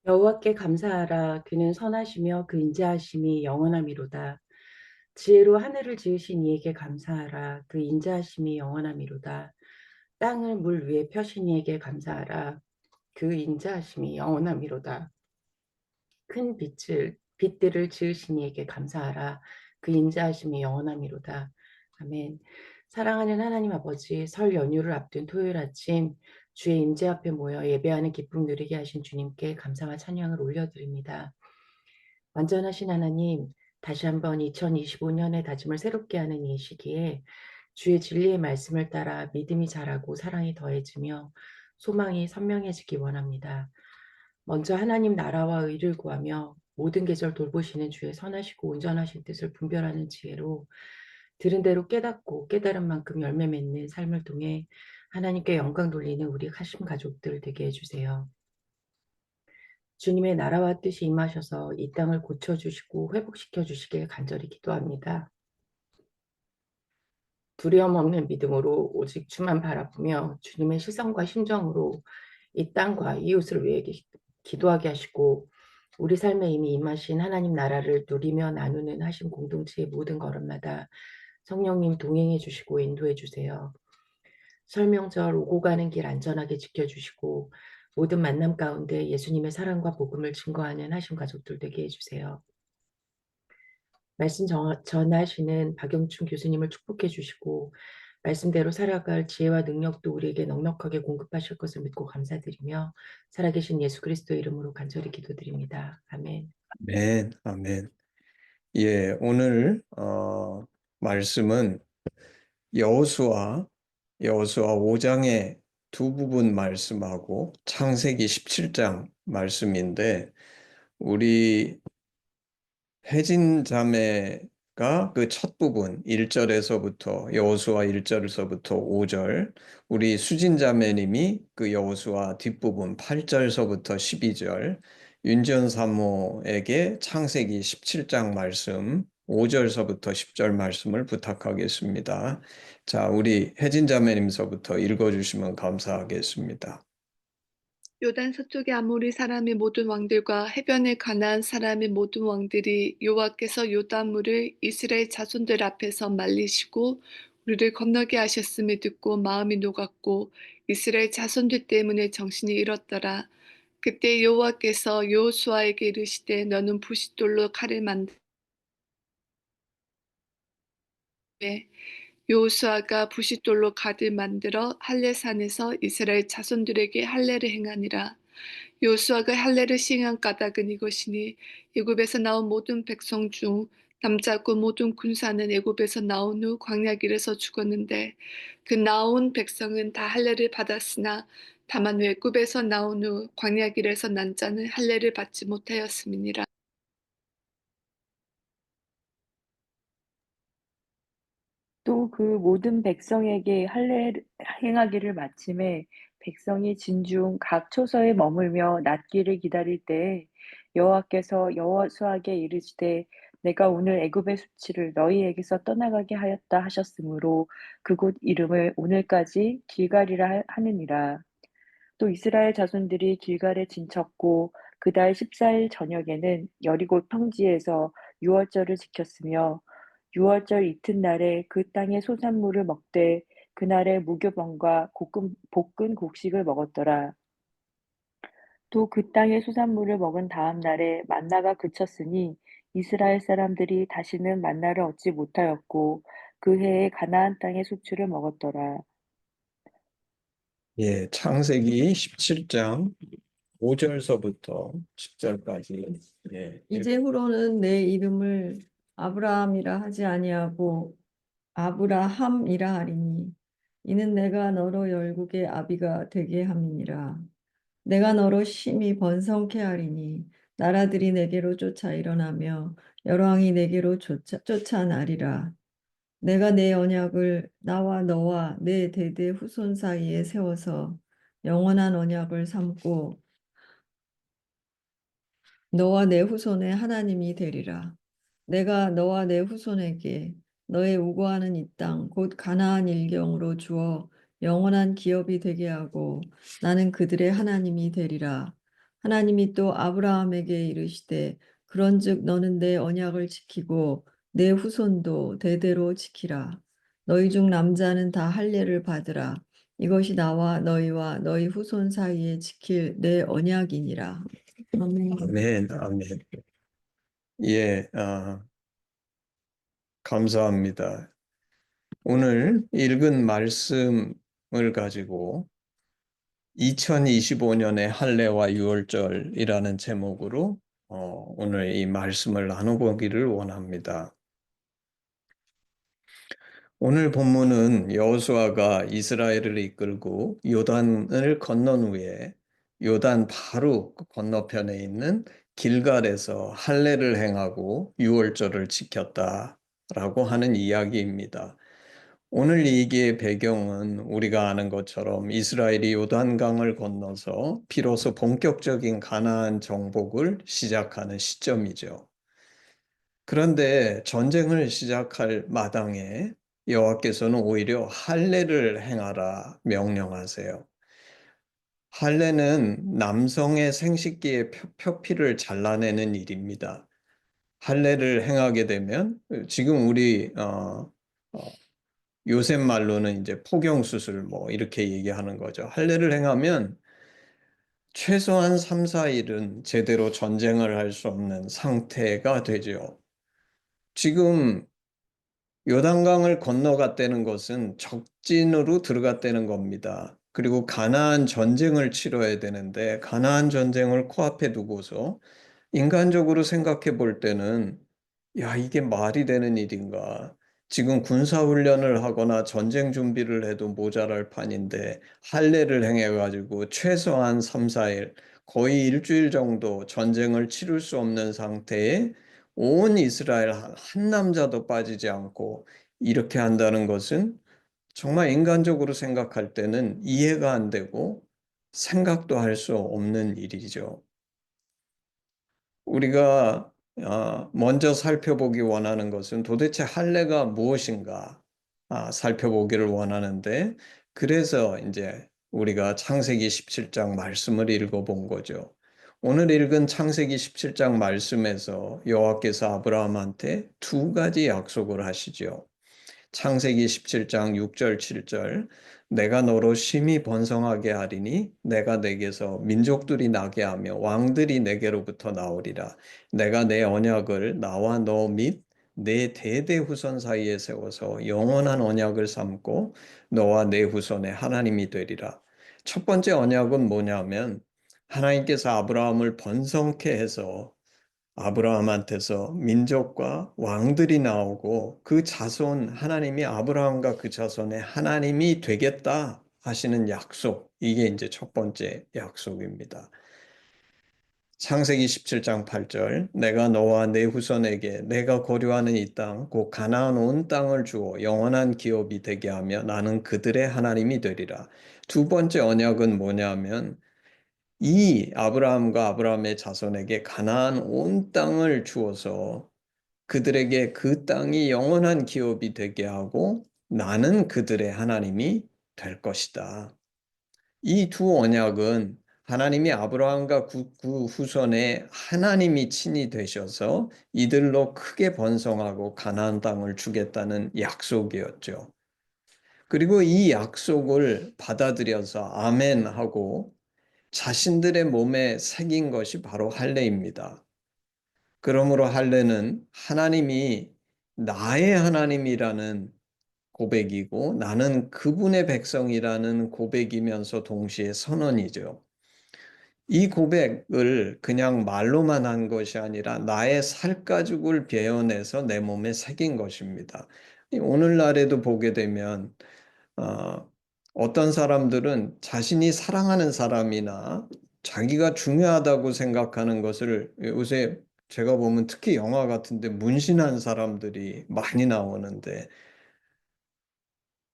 여호와께 감사하라. 그는 선하시며 그 인자하심이 영원하미로다. 지혜로 하늘을 지으신 이에게 감사하라. 그 인자하심이 영원하미로다. 땅을 물 위에 펴신 이에게 감사하라. 그 인자하심이 영원하미로다. 큰 빛들을 지으신 이에게 감사하라. 그 인자하심이 영원하미로다. 아멘. 사랑하는 하나님 아버지, 설 연휴를 앞둔 토요일 아침 주의 임재 앞에 모여 예배하는 기쁨 누리게 하신 주님께 감사와 찬양을 올려드립니다. 완전하신 하나님, 다시 한번 2025년의 다짐을 새롭게 하는 이 시기에 주의 진리의 말씀을 따라 믿음이 자라고 사랑이 더해지며 소망이 선명해지기 원합니다. 먼저 하나님 나라와 의를 구하며 모든 계절 돌보시는 주의 선하시고 온전하신 뜻을 분별하는 지혜로 들은 대로 깨닫고 깨달은 만큼 열매 맺는 삶을 통해 하나님께 영광 돌리는 우리 하심 가족들 되게 해주세요. 주님의 나라와 뜻이 임하셔서 이 땅을 고쳐주시고 회복시켜 주시길 간절히 기도합니다. 두려움 없는 믿음으로 오직 주만 바라보며 주님의 시선과 심정으로 이 땅과 이웃을 위해 기도하게 하시고 우리 삶에 이미 임하신 하나님 나라를 누리며 나누는 하신 공동체의 모든 걸음마다 성령님 동행해 주시고 인도해 주세요. 설명절 오고 가는 길 안전하게 지켜주시고 모든 만남 가운데 예수님의 사랑과 복음을 증거하는 하신 가족들 되게 해주세요. 말씀 전하시는 박영춘 교수님을 축복해 주시고 말씀대로 살아갈 지혜와 능력도 우리에게 넉넉하게 공급하실 것을 믿고 감사드리며 살아계신 예수 그리스도의 이름으로 간절히 기도드립니다. 아멘. 아멘, 아멘. 예, 오늘 말씀은 여호수아 5장의 두 부분 말씀하고 창세기 17장 말씀인데 우리 혜진 자매가 그 첫 부분 1절에서부터 여호수아 1절에서부터 5절, 우리 수진 자매님이 그 여호수아 뒷부분 8절서부터 12절, 윤전 사모에게 창세기 17장 말씀 5절서부터 10절 말씀을 부탁하겠습니다. 자, 우리 혜진 자매님서부터 읽어주시면 감사하겠습니다. 요단 서쪽의 아모리 사람의 모든 왕들과 해변의 가나안 사람의 모든 왕들이 여호와께서 요단물을 이스라엘 자손들 앞에서 말리시고 우리를 건너게 하셨음을 듣고 마음이 녹았고 이스라엘 자손들 때문에 정신이 잃었더라. 그때 여호와께서 여호수아에게 이르시되 너는 부싯돌로 칼을 만들어 여호수아가 부싯돌로 가들 만들어 할례산에서 이스라엘 자손들에게 할례를 행하니라. 여호수아가 할례를 시행한 까닭은 이것이니 애굽에서 나온 모든 백성 중 남자고 모든 군사는 애굽에서 나온 후 광야 길에서 죽었는데 그 나온 백성은 다 할례를 받았으나 다만 애굽에서 나온 후 광야 길에서 난 자는 할례를 받지 못하였음이니라. 또 그 모든 백성에게 할례 행하기를 마침에 백성이 진중 각 초소에 머물며 낫기를 기다릴 때에 여호와께서 여호수아에게 이르시되 내가 오늘 애굽의 수치를 너희에게서 떠나가게 하였다 하셨으므로 그곳 이름을 오늘까지 길갈이라 하느니라. 또 이스라엘 자손들이 길갈에 진쳤고 그달 14일 저녁에는 여리고 평지에서 유월절을 지켰으며 유월절 이튿날에 그 땅의 소산물을 먹되 그날에 무교병과 볶은 곡식을 먹었더라. 또 그 땅의 소산물을 먹은 다음 날에 만나가 그쳤으니 이스라엘 사람들이 다시는 만나를 얻지 못하였고 그 해에 가나안 땅의 소출을 먹었더라. 예, 창세기 17장 5절서부터 10절까지. 예, 이제후로는 내 이름을 아브라함이라 하지 아니하고 아브라함이라 하리니 이는 내가 너로 열국의 아비가 되게 함이니라. 내가 너로 심히 번성케 하리니 나라들이 내게로 쫓아 일어나며 여러 왕이 내게로 쫓아 나리라. 내가 내 언약을 나와 너와 내 대대 후손 사이에 세워서 영원한 언약을 삼고 너와 내 후손의 하나님이 되리라. 내가 너와 내 후손에게 너의 우거하는 이 땅 곧 가나안 일경으로 주어 영원한 기업이 되게 하고 나는 그들의 하나님이 되리라. 하나님이 또 아브라함에게 이르시되 그런즉 너는 내 언약을 지키고 내 후손도 대대로 지키라. 너희 중 남자는 다 할례를 받으라. 이것이 나와 너희와 너희 후손 사이에 지킬 내 언약이니라. 아멘. 아멘, 아멘. 예, 감사합니다. 오늘 읽은 말씀을 가지고 2025년의 할례와 유월절이라는 제목으로 오늘 이 말씀을 나눠보기를 원합니다. 오늘 본문은 여호수아가 이스라엘을 이끌고 요단을 건넌 후에 요단 바로 건너편에 있는 길갈에서 할례를 행하고 유월절을 지켰다라고 하는 이야기입니다. 오늘 얘기의 배경은 우리가 아는 것처럼 이스라엘이 요단강을 건너서 비로소 본격적인 가나안 정복을 시작하는 시점이죠. 그런데 전쟁을 시작할 마당에 여호와께서는 오히려 할례를 행하라 명령하세요. 할례는 남성의 생식기의 표피를 잘라내는 일입니다. 할례를 행하게 되면 지금 우리 요새 말로는 이제 포경 수술 뭐 이렇게 얘기하는 거죠. 할례를 행하면 최소한 3, 4일은 제대로 전쟁을 할 수 없는 상태가 되죠. 지금 요단강을 건너갔다는 것은 적진으로 들어갔다는 겁니다. 그리고 가나안 전쟁을 치러야 되는데 가나안 전쟁을 코앞에 두고서 인간적으로 생각해 볼 때는 야, 이게 말이 되는 일인가? 지금 군사훈련을 하거나 전쟁 준비를 해도 모자랄 판인데 할례를 행해가지고 최소한 3, 4일, 거의 일주일 정도 전쟁을 치를 수 없는 상태에 온 이스라엘 한 남자도 빠지지 않고 이렇게 한다는 것은 정말 인간적으로 생각할 때는 이해가 안 되고 생각도 할 수 없는 일이죠. 우리가 먼저 살펴보기 원하는 것은 도대체 할례가 무엇인가 살펴보기를 원하는데 그래서 이제 우리가 창세기 17장 말씀을 읽어본 거죠. 오늘 읽은 창세기 17장 말씀에서 여호와께서 아브라함한테 두 가지 약속을 하시죠. 창세기 17장 6절 7절 내가 너로 심히 번성하게 하리니 내가 내게서 민족들이 나게 하며 왕들이 내게로부터 나오리라. 내가 내 언약을 나와 너 및 내 대대 후손 사이에 세워서 영원한 언약을 삼고 너와 내 후손의 하나님이 되리라. 첫 번째 언약은 뭐냐면 하나님께서 아브라함을 번성케 해서 아브라함한테서 민족과 왕들이 나오고 그 자손 하나님이 아브라함과 그 자손의 하나님이 되겠다 하시는 약속. 이게 이제 첫 번째 약속입니다. 창세기 17장 8절 내가 너와 내 후손에게 내가 거류하는 이 땅 곧 가나안 온 땅을 주어 영원한 기업이 되게 하며 나는 그들의 하나님이 되리라. 두 번째 언약은 뭐냐면 이 아브라함과 아브라함의 자손에게 가나안 온 땅을 주어서 그들에게 그 땅이 영원한 기업이 되게 하고 나는 그들의 하나님이 될 것이다. 이 두 언약은 하나님이 아브라함과 그 후손의 하나님이 친히 되셔서 이들로 크게 번성하고 가나안 땅을 주겠다는 약속이었죠. 그리고 이 약속을 받아들여서 아멘 하고 자신들의 몸에 새긴 것이 바로 할례입니다. 그러므로 할례는 하나님이 나의 하나님이라는 고백이고 나는 그분의 백성이라는 고백이면서 동시에 선언이죠. 이 고백을 그냥 말로만 한 것이 아니라 나의 살가죽을 베어내서 내 몸에 새긴 것입니다. 오늘날에도 보게 되면 어떤 사람들은 자신이 사랑하는 사람이나 자기가 중요하다고 생각하는 것을 요새 제가 보면 특히 영화 같은데 문신한 사람들이 많이 나오는데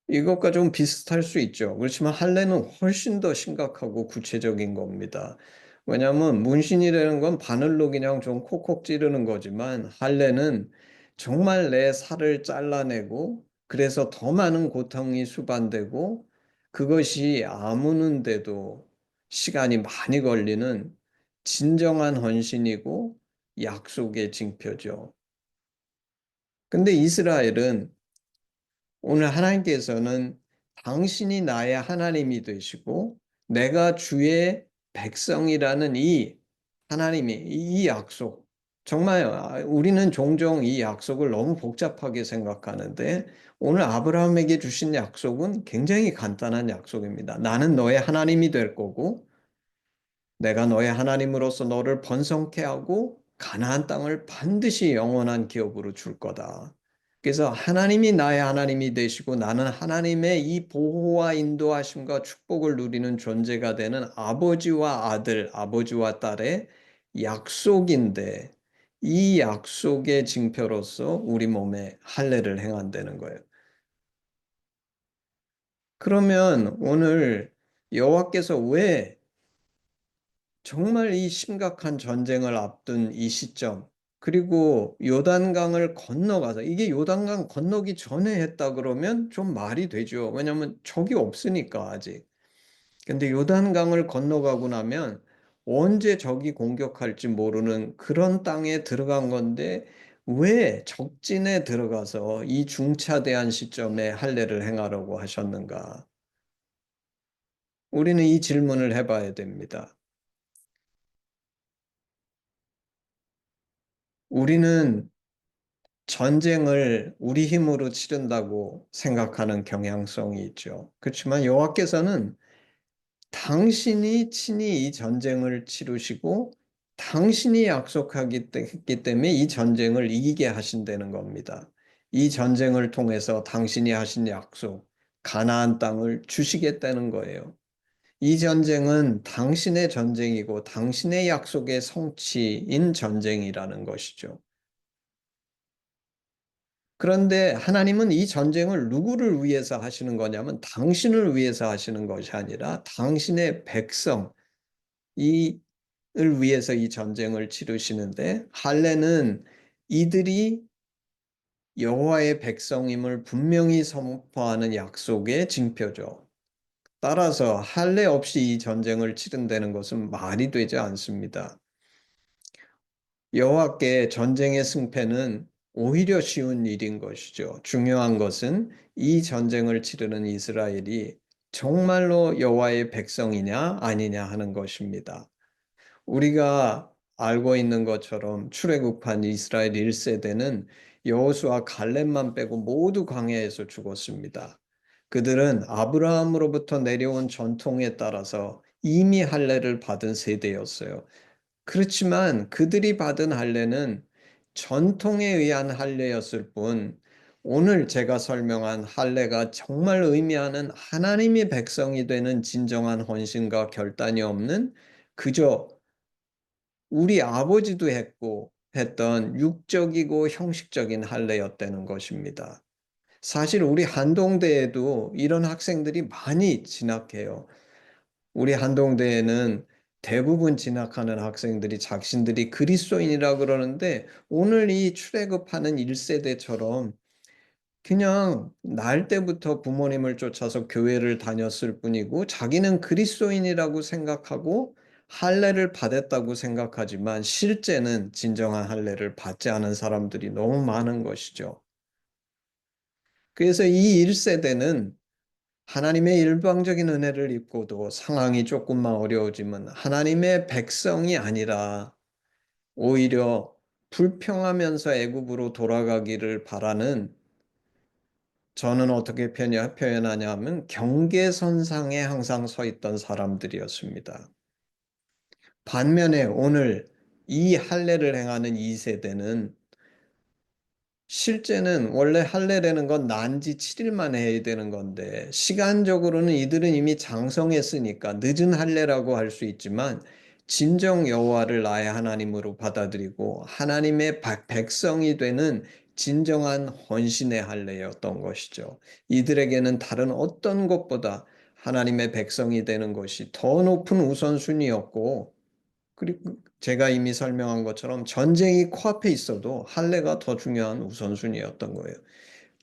이것과 좀 비슷할 수 있죠. 그렇지만 할례는 훨씬 더 심각하고 구체적인 겁니다. 왜냐하면 문신이라는 건 바늘로 그냥 좀 콕콕 찌르는 거지만 할례는 정말 내 살을 잘라내고 그래서 더 많은 고통이 수반되고 그것이 아무는데도 시간이 많이 걸리는 진정한 헌신이고 약속의 징표죠. 근데 이스라엘은 오늘 하나님께서는 당신이 나의 하나님이 되시고 내가 주의 백성이라는 이 하나님이 이 약속, 정말 우리는 종종 이 약속을 너무 복잡하게 생각하는데 오늘 아브라함에게 주신 약속은 굉장히 간단한 약속입니다. 나는 너의 하나님이 될 거고 내가 너의 하나님으로서 너를 번성케 하고 가나안 땅을 반드시 영원한 기업으로 줄 거다. 그래서 하나님이 나의 하나님이 되시고 나는 하나님의 이 보호와 인도하심과 축복을 누리는 존재가 되는 아버지와 아들, 아버지와 딸의 약속인데 이 약속의 징표로서 우리 몸에 할례를 행한다는 거예요. 그러면 오늘 여호와께서 왜 정말 이 심각한 전쟁을 앞둔 이 시점, 그리고 요단강을 건너가서, 이게 요단강 건너기 전에 했다 그러면 좀 말이 되죠. 왜냐하면 적이 없으니까 아직. 근데 요단강을 건너가고 나면 언제 적이 공격할지 모르는 그런 땅에 들어간 건데 왜 적진에 들어가서 이 중차대한 시점에 할례를 행하라고 하셨는가? 우리는 이 질문을 해봐야 됩니다. 우리는 전쟁을 우리 힘으로 치른다고 생각하는 경향성이 있죠. 그렇지만 여호와께서는 당신이 친히 이 전쟁을 치르시고 당신이 했기 때문에 이 전쟁을 이기게 하신다는 겁니다. 이 전쟁을 통해서 당신이 하신 약속, 가나안 땅을 주시겠다는 거예요. 이 전쟁은 당신의 전쟁이고 당신의 약속의 성취인 전쟁이라는 것이죠. 그런데 하나님은 이 전쟁을 누구를 위해서 하시는 거냐면 당신을 위해서 하시는 것이 아니라 당신의 백성, 이를 위해서 이 전쟁을 치르시는데 할례는 이들이 여호와의 백성임을 분명히 선포하는 약속의 징표죠. 따라서 할례 없이 이 전쟁을 치른다는 것은 말이 되지 않습니다. 여호와께 전쟁의 승패는 오히려 쉬운 일인 것이죠. 중요한 것은 이 전쟁을 치르는 이스라엘이 정말로 여호와의 백성이냐 아니냐 하는 것입니다. 우리가 알고 있는 것처럼 출애굽한 이스라엘 1세대는 여호수아 갈렙만 빼고 모두 광야에서 죽었습니다. 그들은 아브라함으로부터 내려온 전통에 따라서 이미 할례를 받은 세대였어요. 그렇지만 그들이 받은 할례는 전통에 의한 할례였을 뿐 오늘 제가 설명한 할례가 정말 의미하는 하나님의 백성이 되는 진정한 헌신과 결단이 없는 그저 우리 아버지도 했던 육적이고 형식적인 할례였다는 것입니다. 사실 우리 한동대에도 이런 학생들이 많이 진학해요. 우리 한동대에는 대부분 진학하는 학생들이 자신들이 그리스도인이라 그러는데 오늘 이 출애굽하는 1세대처럼 그냥 날 때부터 부모님을 쫓아서 교회를 다녔을 뿐이고 자기는 그리스도인이라고 생각하고 할례를 받았다고 생각하지만 실제는 진정한 할례를 받지 않은 사람들이 너무 많은 것이죠. 그래서 이 1세대는 하나님의 일방적인 은혜를 입고도 상황이 조금만 어려워지면 하나님의 백성이 아니라 오히려 불평하면서 애굽으로 돌아가기를 바라는, 저는 어떻게 표현하냐 하면 경계선상에 항상 서 있던 사람들이었습니다. 반면에 오늘 이 할례를 행하는 2세대는 실제는 원래 할례라는 건 난지 7일 만에 해야 되는 건데 시간적으로는 이들은 이미 장성했으니까 늦은 할례라고 할 수 있지만 진정 여호와를 나의 하나님으로 받아들이고 하나님의 백성이 되는 진정한 헌신의 할례였던 것이죠. 이들에게는 다른 어떤 것보다 하나님의 백성이 되는 것이 더 높은 우선순위였고, 그리고 제가 이미 설명한 것처럼 전쟁이 코앞에 있어도 할례가 더 중요한 우선순위였던 거예요.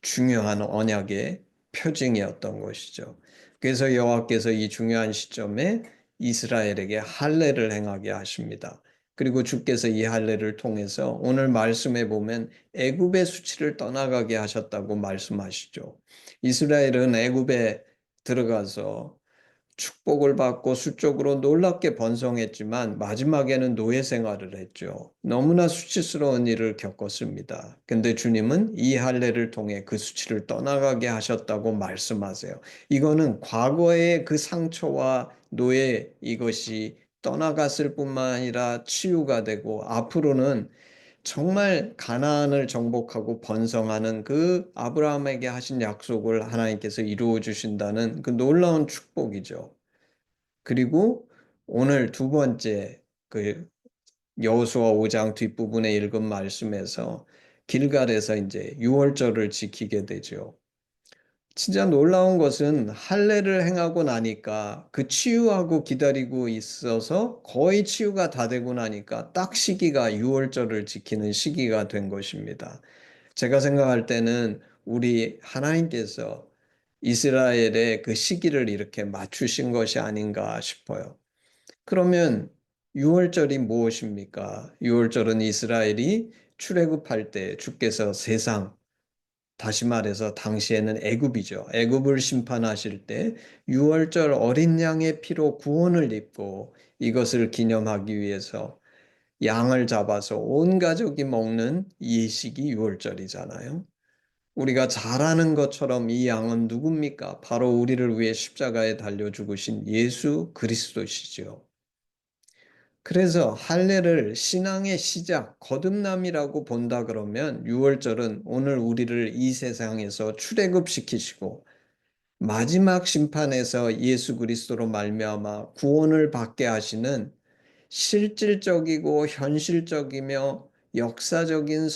중요한 언약의 표징이었던 것이죠. 그래서 여호와께서 이 중요한 시점에 이스라엘에게 할례를 행하게 하십니다. 그리고 주께서 이 할례를 통해서 오늘 말씀에 보면 애굽의 수치를 떠나가게 하셨다고 말씀하시죠. 이스라엘은 애굽에 들어가서 축복을 받고 수적으로 놀랍게 번성했지만 마지막에는 노예 생활을 했죠. 너무나 수치스러운 일을 겪었습니다. 근데 주님은 이 할례를 통해 그 수치를 떠나가게 하셨다고 말씀하세요. 이거는 과거의 그 상처와 노예 이것이 떠나갔을 뿐만 아니라 치유가 되고 앞으로는 정말 가나안을 정복하고 번성하는 그 아브라함에게 하신 약속을 하나님께서 이루어 주신다는 그 놀라운 축복이죠. 그리고 오늘 두 번째 그 여호수아 5장 뒷부분에 읽은 말씀에서 길갈에서 이제 유월절을 지키게 되죠. 진짜 놀라운 것은 할례를 행하고 나니까 그 치유하고 기다리고 있어서 거의 치유가 다 되고 나니까 딱 시기가 유월절을 지키는 시기가 된 것입니다. 제가 생각할 때는 우리 하나님께서 이스라엘의 그 시기를 이렇게 맞추신 것이 아닌가 싶어요. 그러면 유월절이 무엇입니까? 유월절은 이스라엘이 출애굽할 때 주께서 세상, 다시 말해서 당시에는 애굽이죠. 애굽을 심판하실 때 유월절 어린 양의 피로 구원을 입고 이것을 기념하기 위해서 양을 잡아서 온 가족이 먹는 예식이 유월절이잖아요. 우리가 잘 아는 것처럼 이 양은 누굽니까? 바로 우리를 위해 십자가에 달려 죽으신 예수 그리스도시죠. 그래서 할례를 신앙의 시작, 거듭남이라고 본다 그러면 유월절은 오늘 우리를 이 세상에서 출애굽시키시고 마지막 심판에서 예수 그리스도로 말미암아 구원을 받게 하시는 실질적이고 현실적이며 역사적인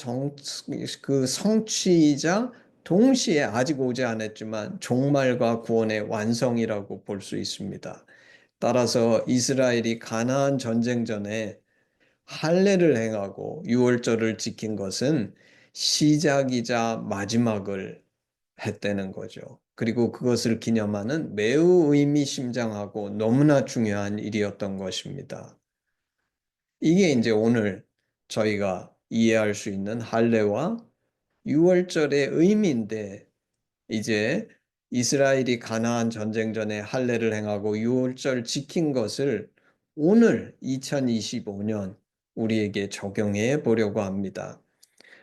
그 성취이자 동시에 아직 오지 않았지만 종말과 구원의 완성이라고 볼 수 있습니다. 따라서 이스라엘이 가나안 전쟁 전에 할례를 행하고 유월절을 지킨 것은 시작이자 마지막을 했다는 거죠. 그리고 그것을 기념하는 매우 의미심장하고 너무나 중요한 일이었던 것입니다. 이게 이제 오늘 저희가 이해할 수 있는 할례와 유월절의 의미인데 이제 이스라엘이 가나안 전쟁 전에 할례를 행하고 유월절 지킨 것을 오늘 2025년 우리에게 적용해 보려고 합니다.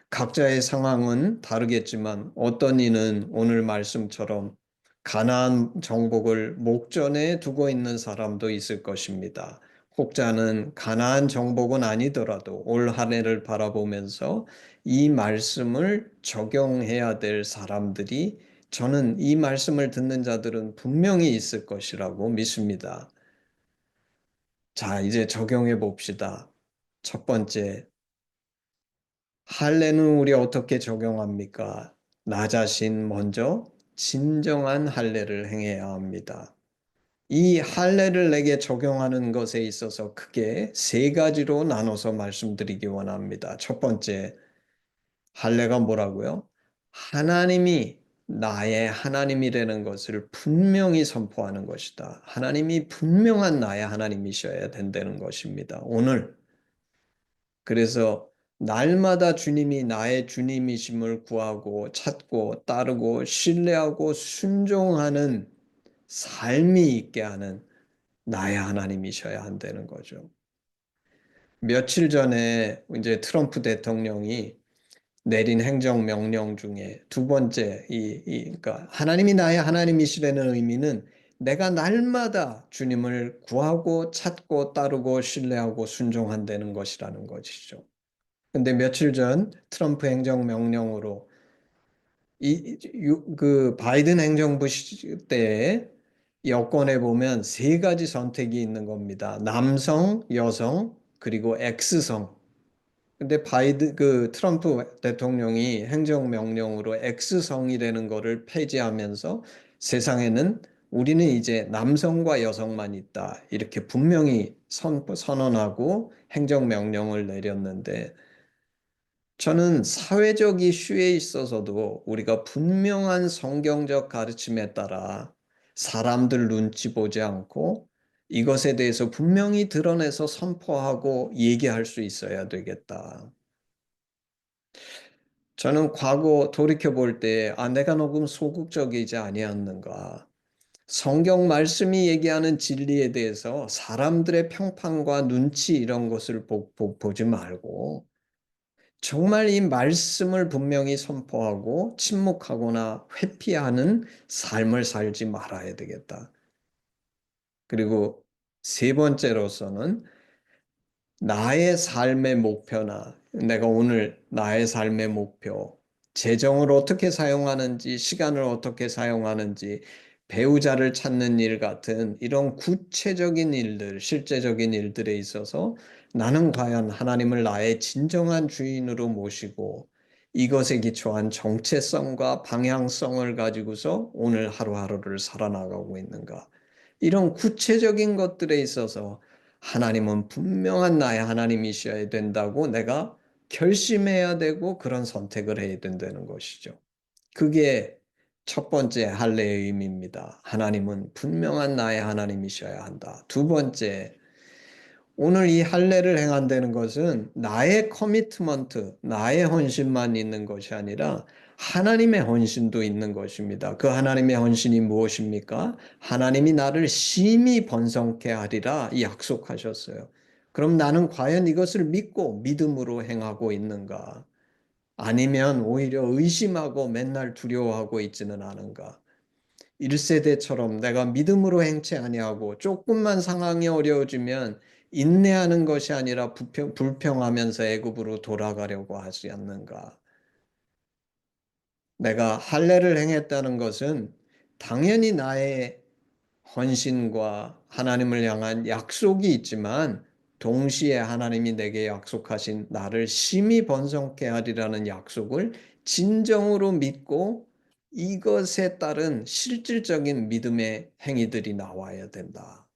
각자의 상황은 다르겠지만 어떤 이는 오늘 말씀처럼 가나안 정복을 목전에 두고 있는 사람도 있을 것입니다. 혹자는 가나안 정복은 아니더라도 올 한 해를 바라보면서 이 말씀을 적용해야 될 사람들이 저는 이 말씀을 듣는 자들은 분명히 있을 것이라고 믿습니다. 자, 이제 적용해 봅시다. 첫 번째, 할례는 우리 어떻게 적용합니까? 나 자신 먼저 진정한 할례를 행해야 합니다. 이 할례를 내게 적용하는 것에 있어서 크게 세 가지로 나눠서 말씀드리기 원합니다. 첫 번째, 할례가 뭐라고요? 하나님이 나의 하나님이라는 것을 분명히 선포하는 것이다. 하나님이 분명한 나의 하나님이셔야 된다는 것입니다. 오늘 그래서 날마다 주님이 나의 주님이심을 구하고 찾고 따르고 신뢰하고 순종하는 삶이 있게 하는 나의 하나님이셔야 한다는 거죠. 며칠 전에 이제 트럼프 대통령이 내린 행정명령 중에 두 번째, 그러니까 하나님이 나의 하나님이시라는 의미는 내가 날마다 주님을 구하고 찾고 따르고 신뢰하고 순종한다는 것이라는 것이죠. 근데 며칠 전 트럼프 행정명령으로 그 바이든 행정부 때에 여권에 보면 세 가지 선택이 있는 겁니다. 남성, 여성, 그리고 X성. 근데 그 트럼프 대통령이 행정명령으로 X성이라는 거를 폐지하면서 세상에는 우리는 이제 남성과 여성만 있다. 이렇게 분명히 선언하고 행정명령을 내렸는데 저는 사회적 이슈에 있어서도 우리가 분명한 성경적 가르침에 따라 사람들 눈치 보지 않고 이것에 대해서 분명히 드러내서 선포하고 얘기할 수 있어야 되겠다. 저는 과거 돌이켜 볼 때, 내가 조금 소극적이지 아니었는가. 성경 말씀이 얘기하는 진리에 대해서 사람들의 평판과 눈치 이런 것을 보지 말고 정말 이 말씀을 분명히 선포하고 침묵하거나 회피하는 삶을 살지 말아야 되겠다. 그리고 세 번째로서는 나의 삶의 목표나 내가 오늘 나의 삶의 목표, 재정을 어떻게 사용하는지, 시간을 어떻게 사용하는지, 배우자를 찾는 일 같은 이런 구체적인 일들, 실제적인 일들에 있어서 나는 과연 하나님을 나의 진정한 주인으로 모시고 이것에 기초한 정체성과 방향성을 가지고서 오늘 하루하루를 살아나가고 있는가. 이런 구체적인 것들에 있어서 하나님은 분명한 나의 하나님이셔야 된다고 내가 결심해야 되고 그런 선택을 해야 된다는 것이죠. 그게 첫 번째 할례의 의미입니다. 하나님은 분명한 나의 하나님이셔야 한다. 두 번째, 오늘 이 할례를 행한다는 것은 나의 커미트먼트, 나의 헌신만 있는 것이 아니라 하나님의 헌신도 있는 것입니다. 그 하나님의 헌신이 무엇입니까? 하나님이 나를 심히 번성케 하리라 약속하셨어요. 그럼 나는 과연 이것을 믿고 믿음으로 행하고 있는가? 아니면 오히려 의심하고 맨날 두려워하고 있지는 않은가? 1세대처럼 내가 믿음으로 행치 아니하고 조금만 상황이 어려워지면 인내하는 것이 아니라 불평하면서 애굽으로 돌아가려고 하지 않는가. 내가 할례를 행했다는 것은 당연히 나의 헌신과 하나님을 향한 약속이 있지만 동시에 하나님이 내게 약속하신 나를 심히 번성케 하리라는 약속을 진정으로 믿고 이것에 따른 실질적인 믿음의 행위들이 나와야 된다.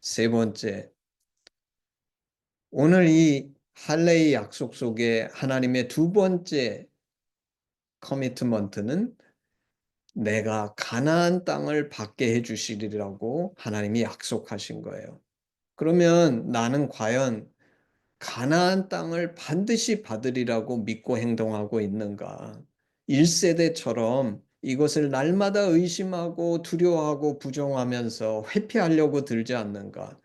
세 번째, 오늘 이 할례의 약속 속에 하나님의 두 번째 커미트먼트는 내가 가나안 땅을 받게 해 주시리라고 하나님이 약속하신 거예요. 그러면 나는 과연 가나안 땅을 반드시 받으리라고 믿고 행동하고 있는가? 1세대처럼 이것을 날마다 의심하고 두려워하고 부정하면서 회피하려고 들지 않는가?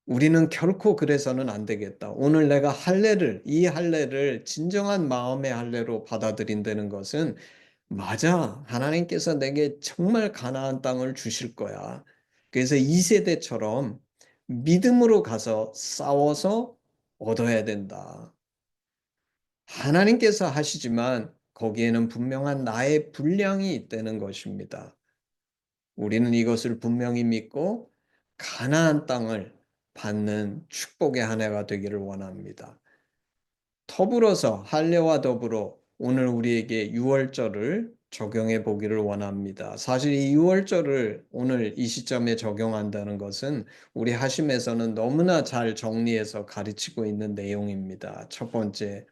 우리는 결코 그래서는 안 되겠다. 오늘 내가 이 할례를 진정한 마음의 할례로 받아들인다는 것은 맞아. 하나님께서 내게 정말 가나안 땅을 주실 거야. 그래서 2세대처럼 믿음으로 가서 싸워서 얻어야 된다. 하나님께서 하시지만 거기에는 분명한 나의 분량이 있다는 것입니다. 우리는 이것을 분명히 믿고 가나안 땅을 받는 축복의 한 해가 되기를 원합니다. 더불어서 할례와 더불어 오늘 우리에게 유월절을 적용해 보기를 원합니다. 사실 이 유월절을 오늘 이 시점에 적용한다는 것은 우리 하심에서는 너무나 잘 정리해서 가르치고 있는 내용입니다. 첫 번째,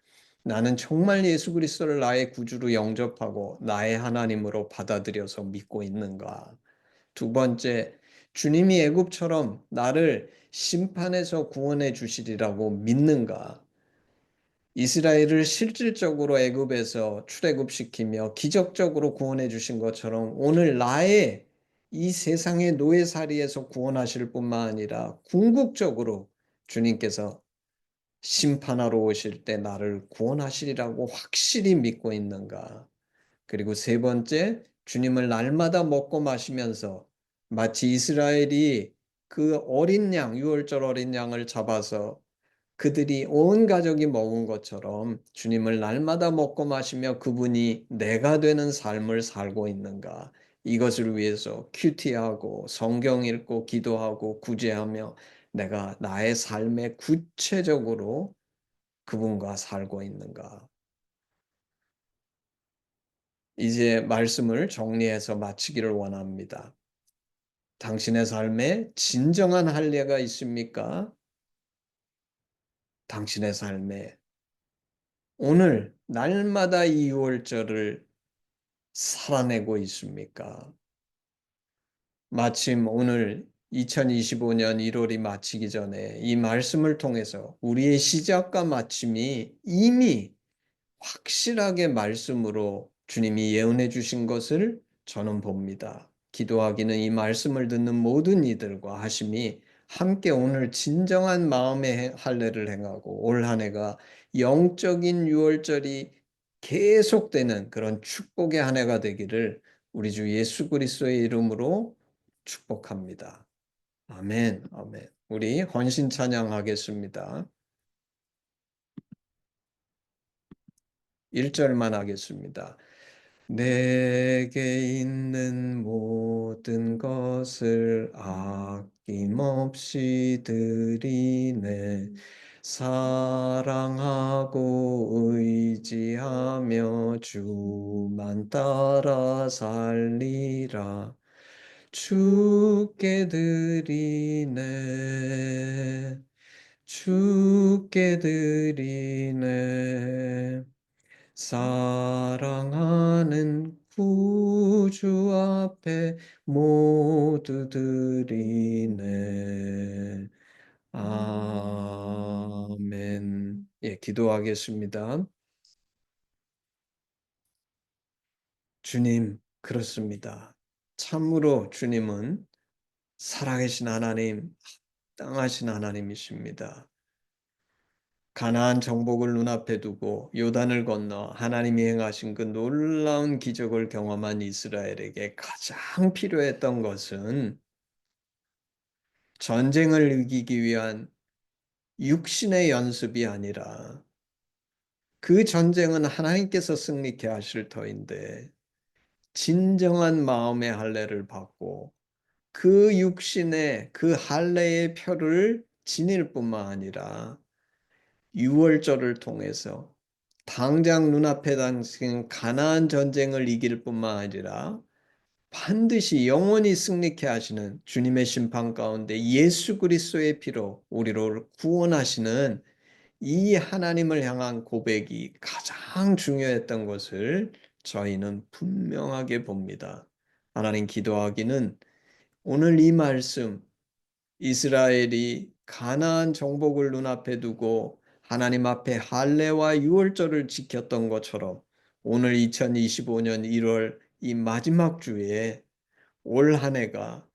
나는 정말 예수 그리스도를 나의 구주로 영접하고 나의 하나님으로 받아들여서 믿고 있는가? 두 번째, 주님이 애굽처럼 나를 심판에서 구원해 주시리라고 믿는가? 이스라엘을 실질적으로 애굽에서 출애굽시키며 기적적으로 구원해 주신 것처럼 오늘 나의 이 세상의 노예살이에서 구원하실 뿐만 아니라 궁극적으로 주님께서 심판하러 오실 때 나를 구원하시리라고 확실히 믿고 있는가? 그리고 세 번째, 주님을 날마다 먹고 마시면서 마치 이스라엘이 그 어린 양, 유월절 어린 양을 잡아서 그들이 온 가족이 먹은 것처럼 주님을 날마다 먹고 마시며 그분이 내가 되는 삶을 살고 있는가? 이것을 위해서 큐티하고 성경 읽고 기도하고 구제하며 내가 나의 삶에 구체적으로 그분과 살고 있는가? 이제 말씀을 정리해서 마치기를 원합니다. 당신의 삶에 진정한 할례가 있습니까? 당신의 삶에 오늘 날마다 이 유월절을 살아내고 있습니까? 마침 오늘 2025년 1월이 마치기 전에 이 말씀을 통해서 우리의 시작과 마침이 이미 확실하게 말씀으로 주님이 예언해 주신 것을 저는 봅니다. 기도하기는 이 말씀을 듣는 모든 이들과 하심이 함께 오늘 진정한 마음의 할례를 행하고 올 한 해가 영적인 유월절이 계속되는 그런 축복의 한 해가 되기를 우리 주 예수 그리스도의 이름으로 축복합니다. 아멘, 아멘. 우리 헌신 찬양하겠습니다. 1절만 하겠습니다. 내게 있는 모든 것을 아낌없이 드리네. 사랑하고 의지하며 주만 따라 살리라. 주께 드리네. 주께 드리네. 사랑하는 구주 앞에 모두 드리네. 아멘. 예, 기도하겠습니다. 주님, 그렇습니다. 참으로 주님은 살아계신 하나님, 합당하신 하나님이십니다. 가나안 정복을 눈앞에 두고 요단을 건너 하나님이 행하신 그 놀라운 기적을 경험한 이스라엘에게 가장 필요했던 것은 전쟁을 이기기 위한 육신의 연습이 아니라 그 전쟁은 하나님께서 승리케 하실 터인데 진정한 마음의 할례를 받고 그 육신의 그 할례의 표를 지닐 뿐만 아니라 유월절을 통해서 당장 눈앞에 닥친 가나안 전쟁을 이길 뿐만 아니라 반드시 영원히 승리케 하시는 주님의 심판 가운데 예수 그리스도의 피로 우리를 구원하시는 이 하나님을 향한 고백이 가장 중요했던 것을 저희는 분명하게 봅니다. 하나님, 기도하기는 오늘 이 말씀, 이스라엘이 가나안 정복을 눈앞에 두고 하나님 앞에 할례와 유월절을 지켰던 것처럼 오늘 2025년 1월 이 마지막 주에 올 한 해가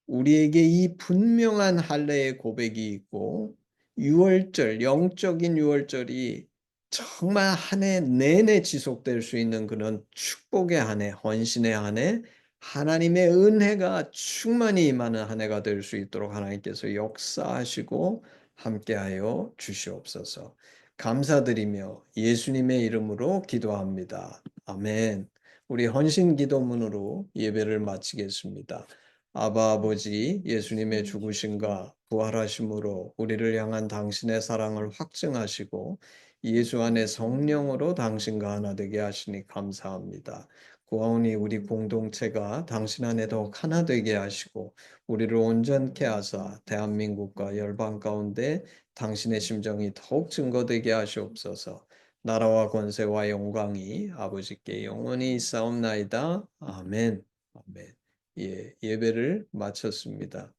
우리에게 이 분명한 할례의 고백이 있고 유월절, 영적인 유월절이 정말 한 해 내내 지속될 수 있는 그런 축복의 한 해, 헌신의 한 해, 하나님의 은혜가 충만히 임하는 한 해가 될 수 있도록 하나님께서 역사하시고 함께하여 주시옵소서. 감사드리며 예수님의 이름으로 기도합니다. 아멘. 우리 헌신 기도문으로 예배를 마치겠습니다. 아바 아버지, 예수님의 죽으심과 부활하심으로 우리를 향한 당신의 사랑을 확증하시고 예수 안에 성령으로 당신과 하나 되게 하시니 감사합니다. 구하오니 우리 공동체가 당신 안에 더욱 하나 되게 하시고 우리를 온전케 하사 대한민국과 열방 가운데 당신의 심정이 더욱 증거되게 하시옵소서. 나라와 권세와 영광이 아버지께 영원히 있사옵나이다. 아멘. 아멘. 예, 예배를 마쳤습니다.